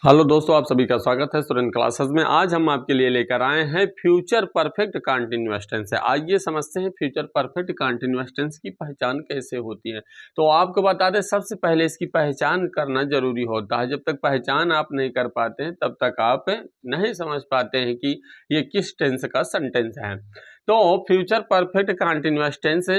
Hello दोस्तों, आप सभी का स्वागत है स्टूडेंट क्लासेस में। आज हम आपके लिए लेकर आए हैं फ्यूचर परफेक्ट कंटीन्यूअस टेंस है। आइए समझते हैं फ्यूचर परफेक्ट कंटीन्यूअस टेंस की पहचान कैसे होती है। तो आपको बता दें, सबसे पहले इसकी पहचान करना जरूरी होता है। जब तक पहचान आप नहीं कर पाते हैं तब तक आप नहीं समझ पाते हैं कि ये किस टेंस का सेंटेंस है। तो फ्यूचर परफेक्ट कंटीन्यूअस टेंस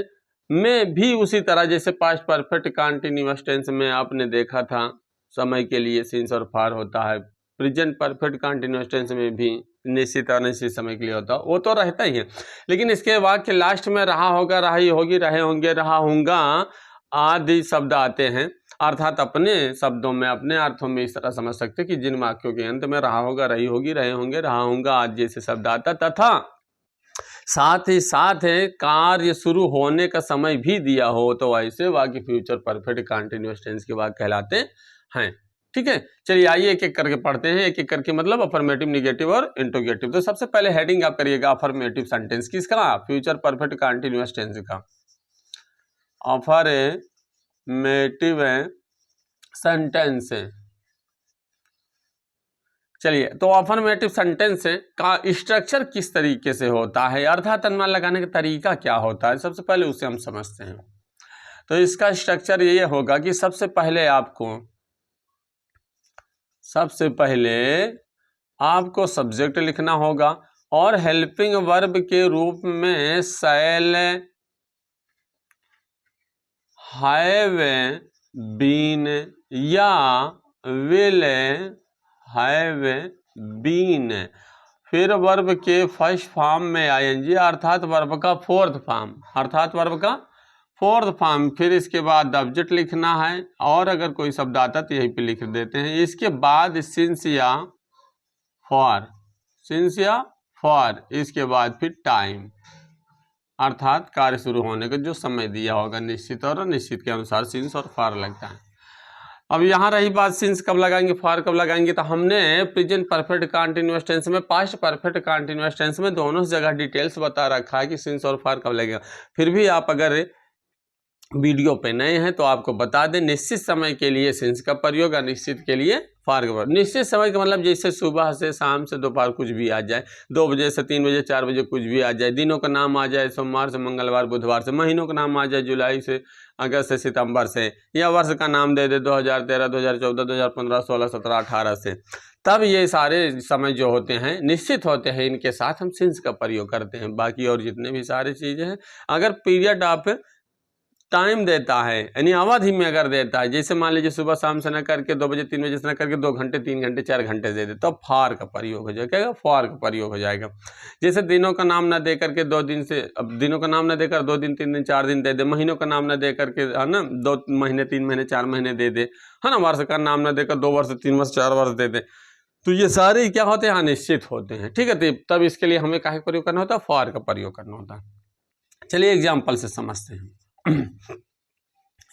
में भी उसी तरह जैसे पास्ट परफेक्ट कंटीन्यूअस टेंस में आपने देखा था समय के लिए सिंस और फार होता है। प्रेजेंट परफेक्ट कंटीन्यूअस टेंस में भी निश्चित अनिश्चित समय के लिए होता है, वो तो रहता ही है। लेकिन इसके वाक्य लास्ट में रहा होगा, रही होगी, रहे होंगे, रहा होगा आदि शब्द आते हैं। अर्थात अपने शब्दों में, अपने अर्थों में इस तरह समझ सकते हैं कि जिन वाक्यों के अंत में रहा होगा, रही होगी, रहे होंगे, रहा होगा आदि जैसे शब्द आता, तथा साथ ही साथ कार्य शुरू होने का समय भी दिया हो, तो ऐसे वाक्य फ्यूचर परफेक्ट कंटीन्यूअस टेंस के वाक्य कहलाते हैं। ठीक है, चलिए आइए एक एक करके पढ़ते हैं। एक एक करके मतलब अफर्मेटिव, निगेटिव और इंटरोगेटिव। तो सबसे पहले हेडिंग आप करिएगा अफर्मेटिव सेंटेंस किसका, फ्यूचर परफेक्ट कंटीन्यूअस टेंस का। अफर्मेटिव सेंटेंस, चलिए तो अफर्मेटिव सेंटेंस का स्ट्रक्चर किस तरीके से होता है, अर्थात अनुमान लगाने का तरीका क्या होता है, सबसे पहले उसे हम समझते हैं। तो इसका स्ट्रक्चर ये होगा कि सबसे पहले आपको सब्जेक्ट लिखना होगा और हेल्पिंग वर्ब के रूप में शैल, हैव बीन या विल हैव बीन, फिर वर्ब के फर्स्ट फॉर्म में आईएनजी अर्थात वर्ब का फोर्थ फॉर्म, फिर इसके बाद ऑब्जेक्ट लिखना है और अगर कोई शब्द आता तो यहीं पे लिख देते हैं। इसके बाद सिंस या फॉर, इसके बाद फिर टाइम अर्थात कार्य शुरू होने का जो समय दिया होगा, निश्चित और अनिश्चित के अनुसार सिंस और फॉर लगता है। अब यहाँ रही बात सिंस कब लगाएंगे, फॉर कब लगाएंगे, तो हमने प्रेजेंट परफेक्ट कंटीन्यूअस टेंस में, पास्ट परफेक्ट कंटीन्यूअस टेंस में दोनों जगह डिटेल्स बता रखा है कि सिंस और फॉर कब लगेगा। फिर भी आप अगर वीडियो पे नए हैं तो आपको बता दें, निश्चित समय के लिए सिंस का प्रयोग, अनिश्चित के लिए फॉर का प्रयोग। निश्चित समय का मतलब जैसे सुबह से शाम से दोपहर कुछ भी आ जाए, 2 बजे से 3 बजे 4 बजे कुछ भी आ जाए, दिनों का नाम आ जाए सोमवार से मंगलवार बुधवार से, महीनों का नाम आ जाए जुलाई से अगस्त से सितंबर से, या वर्ष का नाम दे दे 2013 2014 2015 16 17 18 से, तब ये सारे समय जो होते हैं निश्चित होते हैं, इनके साथ हम सिंस का प्रयोग करते हैं। बाकी और जितने भी सारी चीज़ें हैं, अगर पीरियड आप टाइम देता है यानी अवधि में अगर देता है, जैसे मान लीजिए सुबह शाम से न करके 2 बजे 3 बजे से न करके 2 घंटे 3 घंटे 4 घंटे दे दे, तो फॉर का प्रयोग हो जाएगा, फॉर का प्रयोग हो जाएगा। जैसे दिनों का नाम न दे करके 2 दिन से, अब दिनों का नाम न देकर 2 दिन 3 दिन 4 दिन दे दे, महीनों का नाम न दे करके है ना 2 महीने 3 महीने 4 महीने दे दे, है ना, वर्ष का नाम न देकर 2 वर्ष 3 वर्ष 4 वर्ष दे दे, तो ये सारे क्या होते हैं, अनिश्चित होते हैं। ठीक है, तो तब इसके लिए हमें काहे प्रयोग करना होता है, फॉर का प्रयोग करना होता है। चलिए एग्जाम्पल से समझते हैं।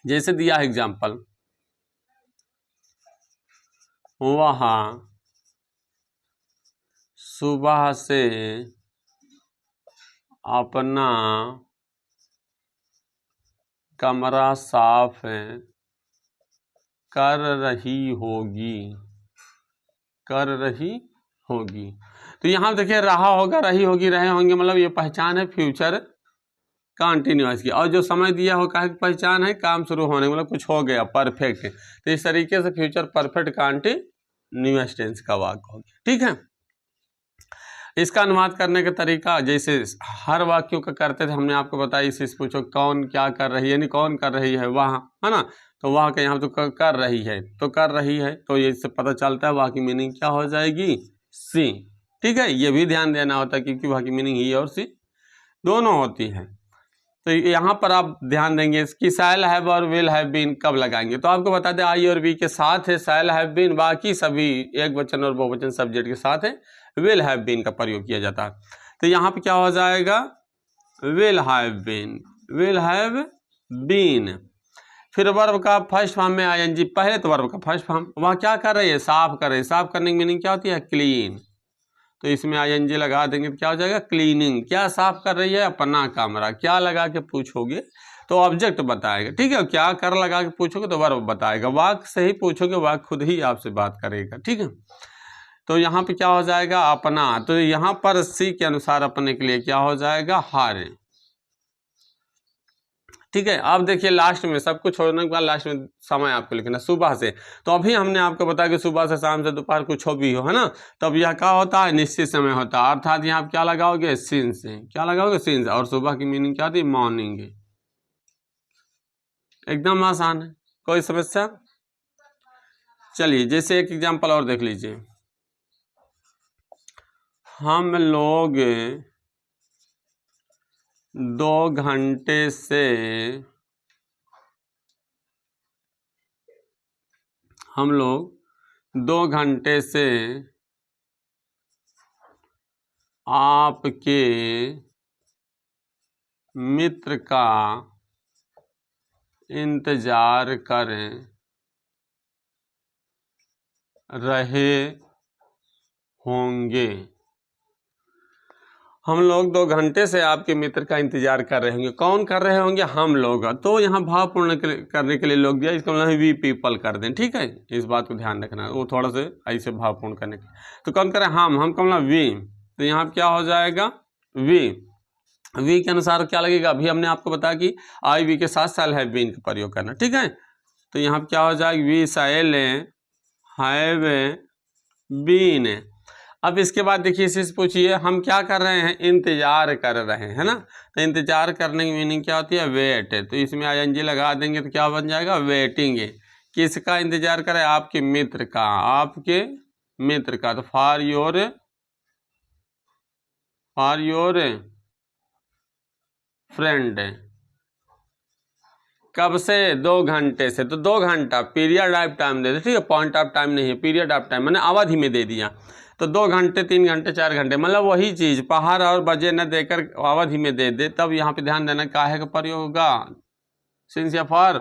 जैसे दिया है एग्जाम्पल, वहाँ सुबह से अपना कमरा साफ कर रही होगी। तो यहाँ देखिए रहा होगा, रही होगी, रहे होंगे, मतलब ये पहचान है फ्यूचर कंटिन्यूअस की, और जो समय दिया हो का पहचान है काम शुरू होने, मतलब कुछ हो गया परफेक्ट। तो इस तरीके से फ्यूचर परफेक्ट कंटिन्यूअस टेंस का वाक्य होगा। ठीक है, इसका अनुवाद करने का तरीका जैसे हर वाक्यों का करते थे, हमने आपको बताया। इसे पूछो कौन क्या कर रही है, यानी कौन कर रही है वहाँ, है ना, तो वहाँ का यहाँ तो कर रही है, तो कर रही है, तो ये इससे पता चलता है वहाँ की मीनिंग क्या हो जाएगी, सी। ठीक है, ये भी ध्यान देना होता है क्योंकि वहाँ की मीनिंग ही और सी दोनों होती है। तो यहाँ पर आप ध्यान देंगे कि शैल हैव और विल हैव बीन कब लगाएंगे, तो आपको बता दें आई और बी के साथ है शैल हैव बीन, बाकी सभी एक वचन और बहुवचन सब्जेक्ट के साथ है विल हैव बीन का प्रयोग किया जाता है। तो यहाँ पे क्या हो जाएगा, विल हैव बीन। फिर वर्ब का फर्स्ट फॉर्म में आईएनजी, पहले तो वर्ब का फर्स्ट फॉर्म, वहाँ क्या कर रही है, साफ कर रही है। साफ करने की मीनिंग क्या होती है, क्लीन, तो इसमें आईएनजी लगा देंगे तो क्या हो जाएगा, क्लीनिंग। क्या साफ कर रही है, अपना कमरा। क्या लगा के पूछोगे तो ऑब्जेक्ट बताएगा, ठीक है। क्या कर लगा के पूछोगे तो वर्ब बताएगा, वाक्य से ही पूछोगे वाक्य खुद ही आपसे बात करेगा, ठीक है। तो यहाँ पे क्या हो जाएगा, अपना। तो यहाँ पर सी के अनुसार अपने के लिए क्या हो जाएगा, हर, ठीक है। अब देखिए लास्ट में सब कुछ होने के बाद लास्ट में समय आपको लिखना सुबह से। तो अभी हमने आपको बताया कि सुबह से शाम से दोपहर कुछ हो भी हो, है ना। तब यह क्या होता है, निश्चित समय होता है, अर्थात यहाँ आप क्या लगाओगे, सिंस से। क्या लगाओगे, सिंस। और सुबह की मीनिंग क्या होती है, मॉर्निंग। एकदम आसान है, कोई समस्या। चलिए जैसे एक एग्जाम्पल और देख लीजिए, हम लोग 2 घंटे से, हम लोग 2 घंटे से आपके मित्र का इंतजार कर रहे होंगे। हम लोग 2 घंटे से आपके मित्र का इंतजार कर रहे होंगे। कौन कर रहे होंगे, हम लोग। तो यहाँ भावपूर्ण करने के लिए लोग दिया, इसका मतलब वी पीपल कर दें, ठीक है। इस बात को ध्यान रखना, वो थोड़ा से ऐसे भावपूर्ण करने के। तो कौन करे, हम का मतलब वी। तो यहाँ क्या हो जाएगा, वी के अनुसार क्या लगेगा, अभी हमने आपको बताया कि आई वी के साथ साल है बीन का प्रयोग करना, ठीक है। तो यहाँ क्या हो जाएगा, वी साइल हैव बीन। अब इसके बाद देखिए इसे पूछिए, हम क्या कर रहे हैं, इंतजार कर रहे हैं, है ना। तो इंतजार करने की मीनिंग क्या होती है, वेट। तो इसमें आईएनजी लगा देंगे तो क्या बन जाएगा, वेटिंग। किसका इंतजार करें, आपके मित्र का, आपके मित्र का। तो फॉर योर फ्रेंड। कब से, 2 घंटे से। तो 2 घंटा पीरियड ऑफ टाइम दे दे, ठीक है, पॉइंट ऑफ टाइम नहीं है, पीरियड ऑफ टाइम मैंने अवधि में दे दिया। तो 2 घंटे, 3 घंटे, 4 घंटे, मतलब वही चीज पहाड़ और बजे न देकर अवधि में दे दे, तब यहाँ पे ध्यान देना काहे का प्रयोग होगा, सिंस या फॉर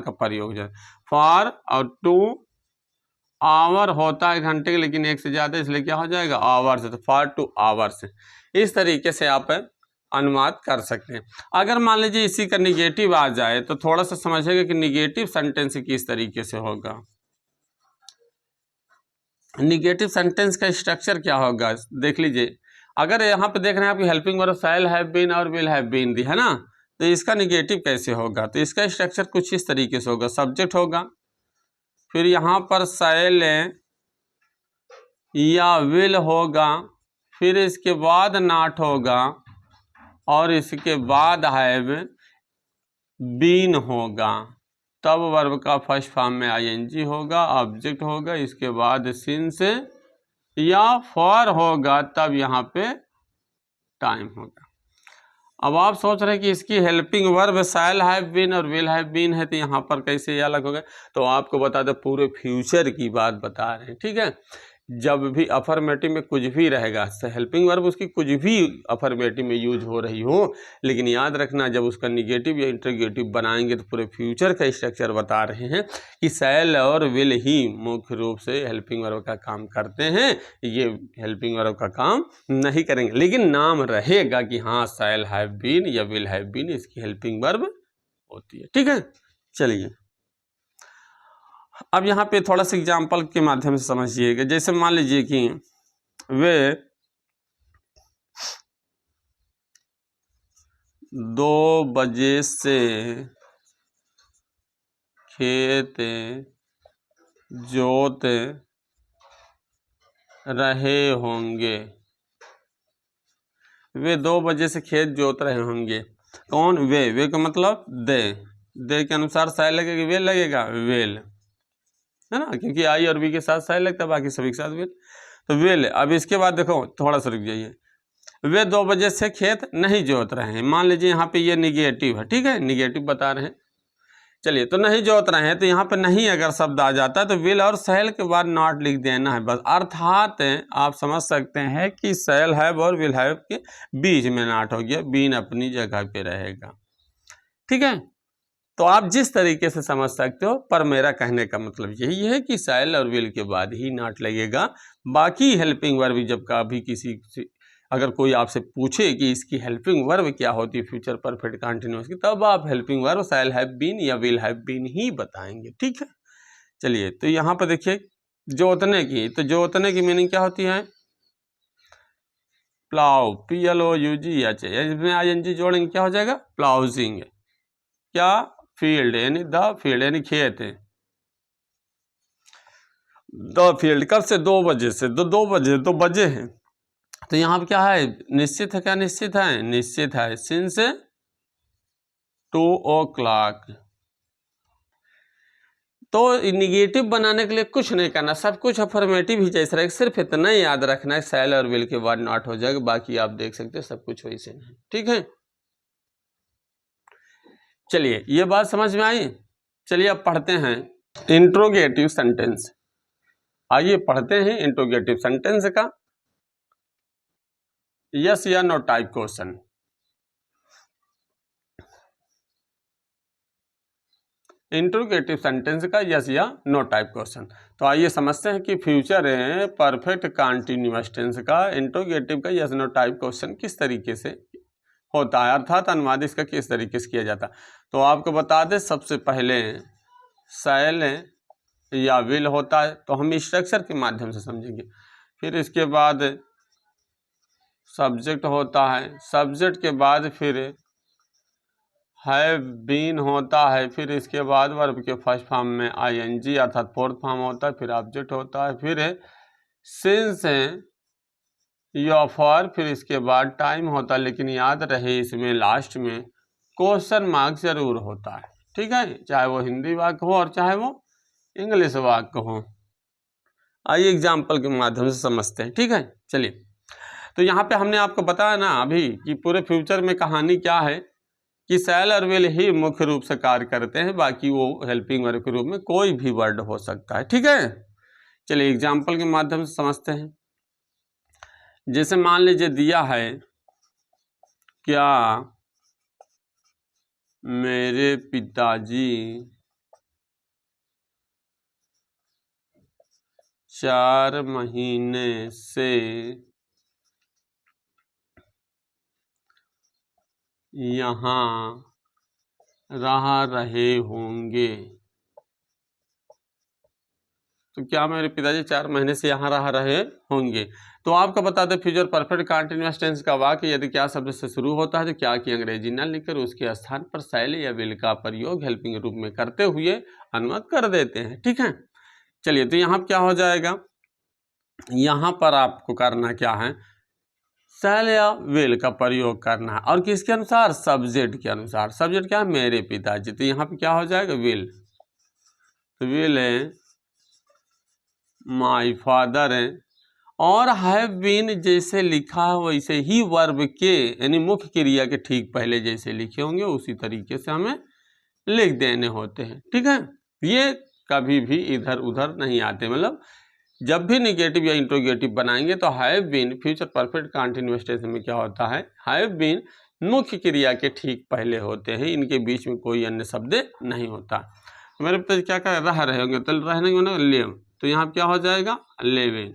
का प्रयोग है। फॉर और 2 आवर होता है घंटे के, लेकिन 1 से ज्यादा, इसलिए क्या हो जाएगा, आवर्स। तो फॉर 2 आवर्स। इस तरीके से आप अनुवाद कर सकते हैं। अगर मान लीजिए इसी का निगेटिव आ जाए तो थोड़ा सा समझिएगा कि निगेटिव सेंटेंस किस तरीके से होगा। निगेटिव सेंटेंस का स्ट्रक्चर क्या होगा, देख लीजिए। अगर यहाँ पे देख रहे हैं आपकी helping verb shall have been और विल हैव बीन दी, है ना। तो इसका निगेटिव कैसे होगा, तो इसका स्ट्रक्चर कुछ इस तरीके से होगा, सब्जेक्ट होगा, फिर यहाँ पर शैल या विल होगा, फिर इसके बाद नॉट होगा, और इसके बाद हैव बीन होगा, तब वर्ब का फर्स्ट फॉर्म में आईएनजी होगा, ऑब्जेक्ट होगा, इसके बाद सिंस या फॉर होगा, तब यहाँ पे टाइम होगा। अब आप सोच रहे हैं कि इसकी helping verb shall have been और विल हैव बीन है, तो यहाँ पर कैसे अलग हो गए। तो आपको बता दो पूरे फ्यूचर की बात बता रहे हैं, ठीक है। जब भी अफर्मेटिव में कुछ भी रहेगा, हेल्पिंग वर्ब उसकी कुछ भी अफर्मेटिव में यूज हो रही हो, लेकिन याद रखना जब उसका निगेटिव या इंटरगेटिव बनाएंगे तो पूरे फ्यूचर का स्ट्रक्चर बता रहे हैं कि शैल और विल ही मुख्य रूप से हेल्पिंग वर्ब का काम करते हैं, ये हेल्पिंग वर्ब का काम नहीं करेंगे, लेकिन नाम रहेगा कि हाँ शैल हैव बीन या विल हैव बीन इसकी हेल्पिंग वर्ब होती है, ठीक है। चलिए अब यहाँ पे थोड़ा सा एग्जाम्पल के माध्यम से समझिएगा। जैसे मान लीजिए कि वे 2 बजे से खेत जोत रहे होंगे। वे 2 बजे से खेत जोत रहे होंगे। कौन, वे का मतलब दे के अनुसार शैल लगेगा, वे लगेगा, वेल, है ना, क्योंकि आई और वी के साथ शैल लगता है, बाकी सभी के साथ वेल। तो वेल। अब इसके बाद देखो थोड़ा सा रुक जाइए, वे 2 बजे से खेत नहीं जोत रहे हैं। मान लीजिए यहाँ पे ये निगेटिव है, ठीक है, निगेटिव बता रहे हैं। चलिए तो नहीं जोत रहे हैं, तो यहाँ पे नहीं अगर शब्द आ जाता है तो विल और शैल के बाद नॉट लिख देना है बस। अर्थात आप समझ सकते हैं कि शैल हैव और विल हैव के बीच में नॉट हो गया, बीन अपनी जगह पे रहेगा, ठीक है। तो आप जिस तरीके से समझ सकते हो, पर मेरा कहने का मतलब यही है कि शैल और विल के बाद ही नॉट लगेगा। बाकी हेल्पिंग वर्ब जब कभी किसी अगर कोई आपसे पूछे कि इसकी हेल्पिंग वर्ब क्या होती है फ्यूचर परफेक्ट कंटिन्यूअस की, तब आप helping verb shall have been या विल हैव बीन ही बताएंगे। ठीक है, चलिए तो यहाँ पर देखिए जोतने की, तो जोतने की मीनिंग क्या होती है? प्लाउ, PLOUGH, इसमें ING जोड़ेंगे क्या हो जाएगा? प्लाउजिंग। क्या? फील्ड, यानी द फील्ड, यानी खेत। द फील्ड कब से? 2 बजे से। 2 बजे, 2 बजे हैं, तो यहाँ पे क्या है? निश्चित है। क्या निश्चित है? निश्चित है, सिंस 2 o'clock। तो निगेटिव बनाने के लिए कुछ नहीं करना, सब कुछ अफर्मेटिव ही जैसा रहेगा, सिर्फ इतना ही याद रखना है शैल और विल के बाद नॉट हो जाएगा, बाकी आप देख सकते हैं सब कुछ वैसे नहीं। ठीक है, चलिए ये बात समझ में आई। चलिए अब पढ़ते हैं इंट्रोगेटिव सेंटेंस। आइए पढ़ते हैं इंट्रोगेटिव सेंटेंस का यस या no type question. Interrogative sentence का यस या नो टाइप क्वेश्चन। तो आइए समझते हैं कि फ्यूचर परफेक्ट कंटीन्यूअस टेंस का इंट्रोगेटिव का यस नो टाइप क्वेश्चन किस तरीके से होता है, अर्थात अनुवाद इसका किस तरीके से किया जाता है। तो आपको बता दें, सबसे पहले शैल या विल होता है, तो हम स्ट्रक्चर के माध्यम से समझेंगे। फिर इसके बाद सब्जेक्ट होता है, सब्जेक्ट के बाद फिर हैव बीन होता है, फिर इसके बाद वर्ब के फर्स्ट फॉर्म में ING अर्थात फोर्थ फॉर्म होता है, फिर ऑब्जेक्ट होता है, फिर सिंस या फॉर, फिर इसके बाद टाइम होता है, लेकिन याद रहे इसमें लास्ट में क्वेश्चन मार्क जरूर होता है। ठीक है, चाहे वो हिंदी वाक्य हो और चाहे वो इंग्लिश वाक्य हो। आइए एग्जाम्पल के माध्यम से समझते हैं। ठीक है, चलिए तो यहाँ पे हमने आपको बताया ना अभी कि पूरे फ्यूचर में कहानी क्या है कि शैल और विल ही मुख्य रूप से कार्य करते हैं, बाकी वो हेल्पिंग वर्ब के रूप में कोई भी वर्ड हो सकता है। ठीक है, चलिए एग्जाम्पल के माध्यम से समझते हैं। जैसे मान लीजिए दिया है, क्या मेरे पिताजी 4 महीने से यहाँ रह रहे होंगे। तो क्या मेरे पिताजी 4 महीने से यहाँ रह रहे होंगे। तो आपको बता दें फ्यूचर परफेक्ट कंटीन्यूअस टेंस का वाक्य यदि क्या शब्द से शुरू होता है तो क्या की अंग्रेजी न लिखकर उसके स्थान पर शैल या विल का प्रयोग हेल्पिंग रूप में करते हुए अनुवाद कर देते हैं। ठीक है, चलिए तो यहाँ क्या हो जाएगा, यहाँ पर आपको करना क्या है, शैल या विल का प्रयोग करना है, और किसके अनुसार? सब्जेक्ट के अनुसार। सब्जेक्ट क्या है? मेरे पिताजी। तो यहाँ पे क्या हो जाएगा? विल। तो विल है माई फादर है, और हैव बीन जैसे लिखा है वैसे ही वर्ब के यानी मुख्य क्रिया के ठीक पहले जैसे लिखे होंगे उसी तरीके से हमें लिख देने होते हैं। ठीक है, ये कभी भी इधर उधर नहीं आते, मतलब जब भी निगेटिव या इंट्रोगेटिव बनाएंगे तो have been future perfect continuous tense में क्या होता है, हैव बीन मुख्य क्रिया के ठीक पहले होते हैं, इनके बीच में कोई अन्य शब्द नहीं होता। मेरे पिताजी क्या कर रह रहे होंगे, तो रहने को लिव, तो यहाँ क्या हो जाएगा? लिविंग।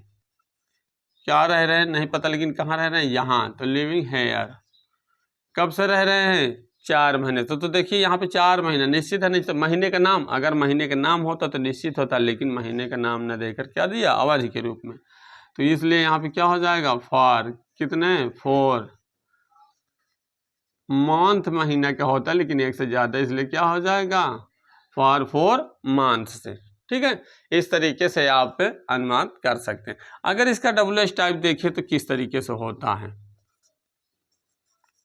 क्या रह रहे हैं नहीं पता, लेकिन कहाँ रह रहे हैं? यहाँ, तो लिविंग हेयर। कब से रह रहे हैं? 4 महीने। तो देखिए यहाँ पे 4 महीने निश्चित है, नहीं तो महीने का नाम, अगर महीने का नाम होता तो निश्चित होता, लेकिन महीने का नाम न देकर क्या दिया? अवधि के रूप में। तो इसलिए यहाँ पे क्या हो जाएगा? फॉर कितने? 4 मंथ महीना का होता है, लेकिन एक से ज्यादा, इसलिए क्या हो जाएगा? फॉर 4 मंथ से। ठीक है, इस तरीके से आप अनुवाद कर सकते हैं। अगर इसका WH टाइप देखिए तो किस तरीके से होता है,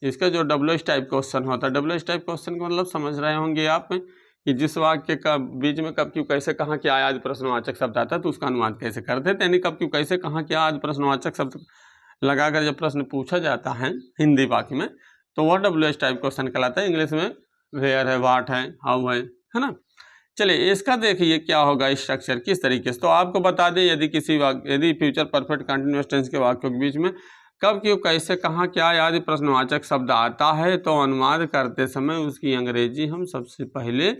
इसका जो WH टाइप क्वेश्चन होता है, WH टाइप क्वेश्चन का मतलब समझ रहे होंगे आप कि जिस वाक्य का बीच में कब क्यों कैसे कहाँ क्या आदि प्रश्नवाचक शब्द आता है तो उसका अनुवाद कैसे करते हैं, यानी कब क्यों कैसे कहाँ क्या आदि प्रश्नवाचक शब्द लगाकर जब प्रश्न पूछा जाता है हिंदी वाक्य में तो वह WH टाइप क्वेश्चन कहलाता है। इंग्लिश में वेयर है, वाट है, हाउ है ना। चलिए इसका देखिए क्या होगा स्ट्रक्चर किस तरीके से। तो आपको बता दें यदि फ्यूचर परफेक्ट कंटीन्यूअस टेंस के वाक्यों के बीच में कब क्यों कैसे कहाँ क्या आदि प्रश्नवाचक शब्द आता है तो अनुवाद करते समय उसकी अंग्रेजी हम सबसे पहले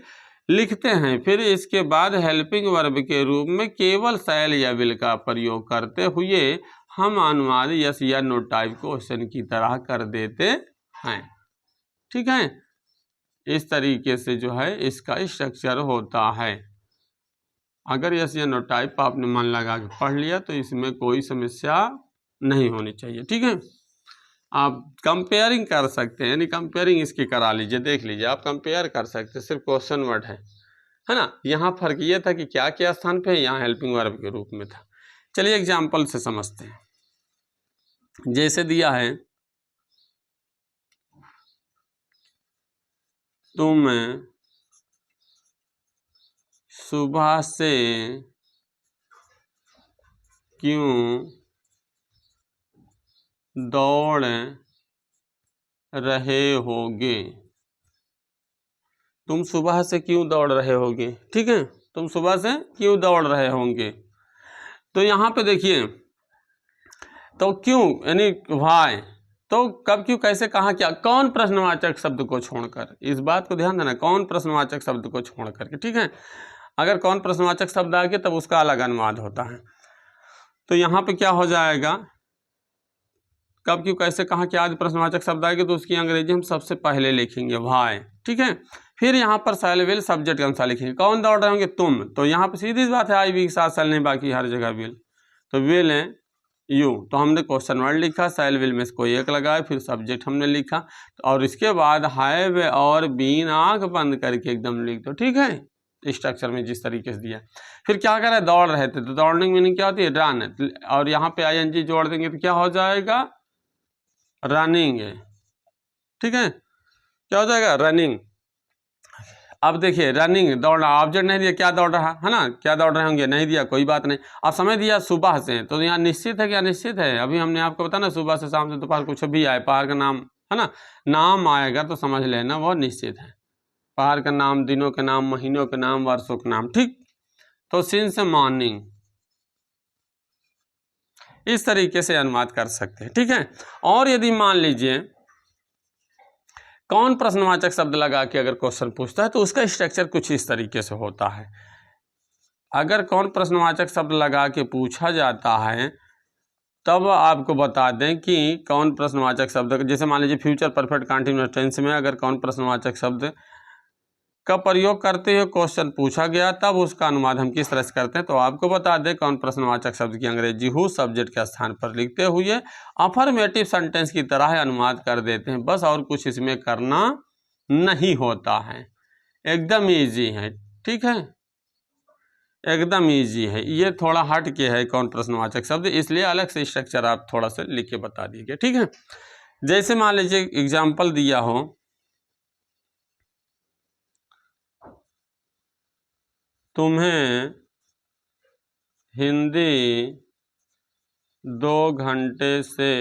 लिखते हैं, फिर इसके बाद हेल्पिंग वर्ब के रूप में केवल शैल या विल का प्रयोग करते हुए हम अनुवाद यस या नो टाइप क्वेश्चन की तरह कर देते हैं। ठीक है, इस तरीके से जो है इसका स्ट्रक्चर होता है। अगर यस या नो टाइप आपने मन लगा के पढ़ लिया तो इसमें कोई समस्या नहीं होनी चाहिए। ठीक है, आप कंपेयरिंग कर सकते हैं, यानी कंपेयरिंग इसकी करा लीजिए, देख लीजिए, आप कंपेयर कर सकते हैं, सिर्फ क्वेश्चन वर्ड है ना। यहाँ फर्क ये था कि क्या क्या स्थान पे, यहाँ हेल्पिंग वर्ब के रूप में था। चलिए एग्जाम्पल से समझते हैं। जैसे दिया है, तुम सुबह से क्यों दौड़ रहे होगे। तुम सुबह से क्यों दौड़ रहे होगे। ठीक है, तुम सुबह से क्यों दौड़ रहे होंगे। तो यहाँ पे देखिए, तो क्यों यानी व्हाई, तो कब, क्यों, कैसे, कहाँ, क्या, कौन प्रश्नवाचक शब्द को छोड़कर, इस बात को ध्यान देना, कौन प्रश्नवाचक शब्द को छोड़ करके। ठीक है, अगर कौन प्रश्नवाचक शब्द आ गया तब उसका अलग अनुवाद होता है। तो यहाँ पे क्या हो जाएगा, कब, क्यों, कैसे, कहाँ, क्या आदि प्रश्नवाचक शब्द आएंगे तो उसकी अंग्रेजी हम सबसे पहले लिखेंगे व्हाई। ठीक है, फिर यहाँ पर शैल विल सब्जेक्ट के अनुसार लिखेंगे। कौन दौड़ रहे होंगे, तुम, तो यहाँ पर सीधी सी बात है, आई वी के साथ शैल नहीं, बाकी हर जगह विल, तो विल है यू, तो हमने क्वेश्चन वर्ड लिखा, शैल विल में से कोई एक लगाया, फिर सब्जेक्ट हमने लिखा, और इसके बाद हैव और बीन आंख बंद करके एकदम लिख दो। ठीक है, स्ट्रक्चर में जिस तरीके से दिया। फिर क्या करें, दौड़ रहे थे, तो दौड़ने की मीनिंग क्या होती है, रन, और यहाँ पे ING जोड़ देंगे तो क्या हो जाएगा, रनिंग है। ठीक है, क्या हो जाएगा, रनिंग। अब देखिए, रनिंग, दौड़ना, ऑब्जेक्ट नहीं दिया, क्या दौड़ रहा है ना, क्या दौड़ रहे होंगे, नहीं दिया, कोई बात नहीं। अब समय दिया सुबह से, तो यहाँ निश्चित है, क्या निश्चित है, अभी हमने आपको बताया ना, सुबह से शाम से दोपहर कुछ भी आए, पहाड़ का नाम है ना, नाम आएगा तो समझ लेना वो निश्चित है, पहाड़ का नाम, दिनों के नाम, महीनों के नाम, वर्षों के नाम। ठीक, तो सिंस मॉर्निंग, इस तरीके से अनुवाद कर सकते हैं। ठीक है, और यदि मान लीजिए कौन प्रश्नवाचक शब्द लगा के अगर क्वेश्चन पूछता है तो उसका स्ट्रक्चर कुछ इस तरीके से होता है। अगर कौन प्रश्नवाचक शब्द लगा के पूछा जाता है तब आपको बता दें कि कौन प्रश्नवाचक शब्द, जैसे मान लीजिए फ्यूचर परफेक्ट कंटीन्यूअस टेंस में अगर कौन प्रश्नवाचक शब्द का प्रयोग करते हुए क्वेश्चन पूछा गया तब उसका अनुवाद हम किस तरह से करते हैं, तो आपको बता दें कौन प्रश्नवाचक शब्द की अंग्रेजी हु सब्जेक्ट के स्थान पर लिखते हुए अफर्मेटिव सेंटेंस की तरह अनुवाद कर देते हैं, बस और कुछ इसमें करना नहीं होता है, एकदम ईजी है। ठीक है, एकदम ईजी है, ये थोड़ा हट के है कौन प्रश्नवाचक शब्द, इसलिए अलग से स्ट्रक्चर आप थोड़ा सा लिख के बता दीजिए। ठीक है, जैसे मान लीजिए एग्जाम्पल दिया हो, तुम्हें हिंदी 2 घंटे से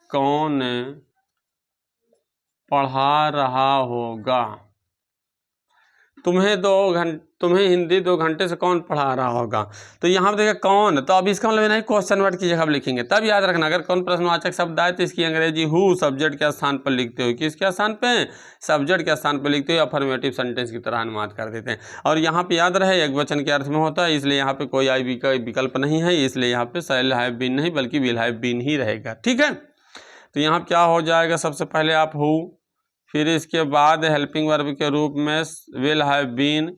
कौन पढ़ा रहा होगा। तुम्हें हिंदी 2 घंटे से कौन पढ़ा रहा होगा, तो यहाँ पे देखिए कौन, तो अब इसका मतलब नहीं क्वेश्चन वर्ड की जगह आप लिखेंगे। तब याद रखना अगर कौन प्रश्नवाचक शब्द आए तो इसकी अंग्रेजी हु सब्जेक्ट के स्थान पर लिखते हुए, किसके स्थान पे, सब्जेक्ट के स्थान पर लिखते हुए अफर्मेटिव सेंटेंस की तरह अनुवाद कर देते हैं। और यहाँ पे याद रहे एक वचन के अर्थ में होता है, इसलिए यहाँ पे कोई आई का विकल्प नहीं है, इसलिए यहाँ पे शैल हैव बीन नहीं बल्कि विल हैव बीन ही रहेगा। ठीक है, तो यहाँ क्या हो जाएगा, सबसे पहले आप हु, फिर इसके बाद हेल्पिंग वर्ब के रूप में विल हैव बीन,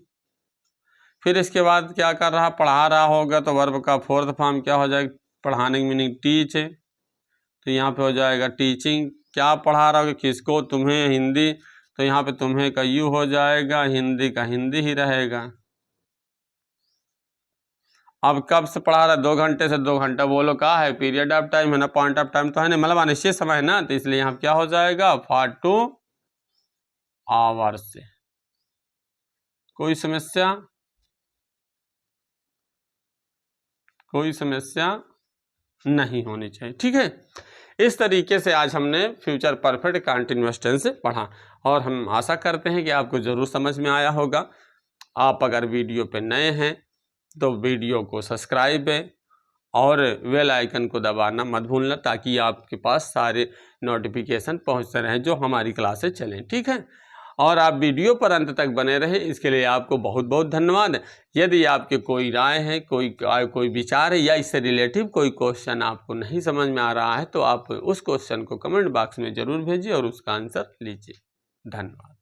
फिर इसके बाद क्या कर रहा, पढ़ा रहा होगा, तो वर्ब का फोर्थ फॉर्म क्या हो जाएगा, पढ़ाने की मीनिंग टीच है, तो यहाँ पे हो जाएगा टीचिंग। क्या पढ़ा रहा होगा, किसको, तुम्हें हिंदी, तो यहाँ पे तुम्हें का यू हो जाएगा, हिंदी का हिंदी ही रहेगा। अब कब से पढ़ा रहा है, 2 घंटे से, 2 घंटा बोलो का है, पीरियड ऑफ टाइम है ना, पॉइंट ऑफ टाइम तो है ना, मतलब अनिश्चित समय है ना, तो इसलिए यहाँ क्या हो जाएगा, 42 आवर्स से। कोई समस्या, कोई समस्या नहीं होनी चाहिए। ठीक है, इस तरीके से आज हमने फ्यूचर परफेक्ट कंटीन्यूअस टेंस पढ़ा और हम आशा करते हैं कि आपको ज़रूर समझ में आया होगा। आप अगर वीडियो पे नए हैं तो वीडियो को सब्सक्राइब और बेल आइकन को दबाना मत भूलना, ताकि आपके पास सारे नोटिफिकेशन पहुंचते रहें जो हमारी क्लासेस चलें। ठीक है, और आप वीडियो पर अंत तक बने रहे, इसके लिए आपको बहुत बहुत धन्यवाद। यदि आपके कोई राय है, कोई विचार है या इससे रिलेटिव कोई क्वेश्चन आपको नहीं समझ में आ रहा है तो आप उस क्वेश्चन को कमेंट बॉक्स में ज़रूर भेजिए और उसका आंसर लीजिए। धन्यवाद।